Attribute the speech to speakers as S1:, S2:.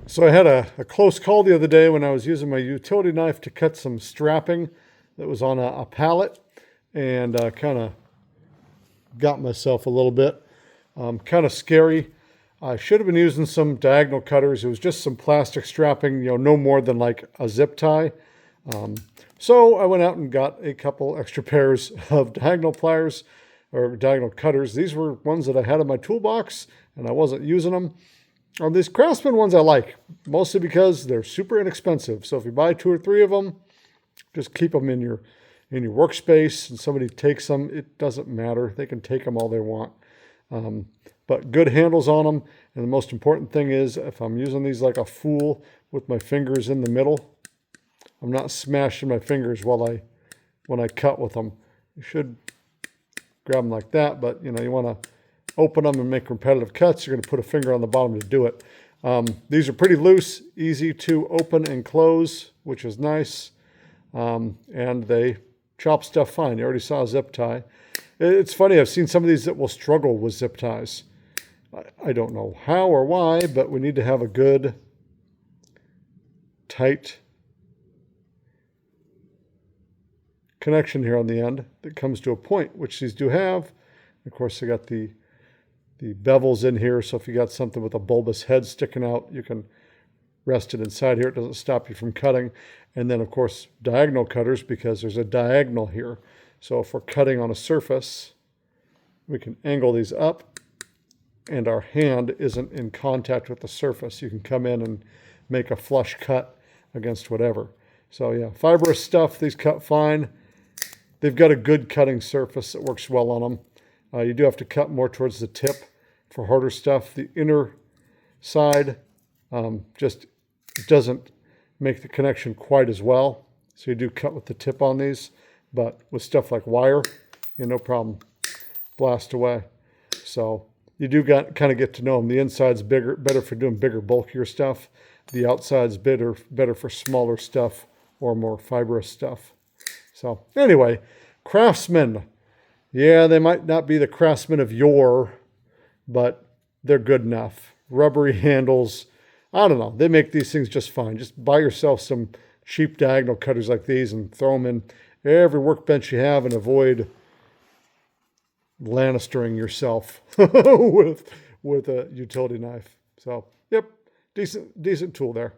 S1: So I had a close call the other day when I was using my utility knife to cut some strapping that was on a pallet, and kind of got myself a little bit. Kind of scary. I should have been using some diagonal cutters. It was just some plastic strapping, no more than like a zip tie. So I went out and got a couple extra pairs of diagonal pliers or diagonal cutters. These were ones that I had in my toolbox and I wasn't using them. These Craftsman ones I like, mostly because they're super inexpensive. So if you buy 2 or 3 of them, just keep them in your workspace, and somebody takes them, it doesn't matter. They can take them all they want. But good handles on them. And the most important thing is, if I'm using these like a fool with my fingers in the middle, I'm not smashing my fingers when I cut with them. You should grab them like that, but you want to open them and make repetitive cuts. You're going to put a finger on the bottom to do it. These are pretty loose, easy to open and close, which is nice. And they chop stuff fine. You already saw a zip tie. It's funny, I've seen some of these that will struggle with zip ties. I don't know how or why, but we need to have a good, tight connection here on the end that comes to a point, which these do have. Of course, they got the bevels in here, so if you got something with a bulbous head sticking out, you can rest it inside here. It doesn't stop you from cutting. And then, of course, diagonal cutters, because there's a diagonal here. So if we're cutting on a surface, we can angle these up, and our hand isn't in contact with the surface. You can come in and make a flush cut against whatever. So yeah, fibrous stuff, these cut fine. They've got a good cutting surface that works well on them. You do have to cut more towards the tip for harder stuff. The inner side just doesn't make the connection quite as well. So you do cut with the tip on these, but with stuff like wire, no problem. Blast away. So you do kind of get to know them. The inside's better for doing bigger, bulkier stuff. The outside's better for smaller stuff or more fibrous stuff. So anyway, Craftsman. Yeah, they might not be the Craftsman of yore, but they're good enough. Rubbery handles. I don't know. They make these things just fine. Just buy yourself some cheap diagonal cutters like these and throw them in every workbench you have, and avoid Lannistering yourself with a utility knife. So, yep, decent tool there.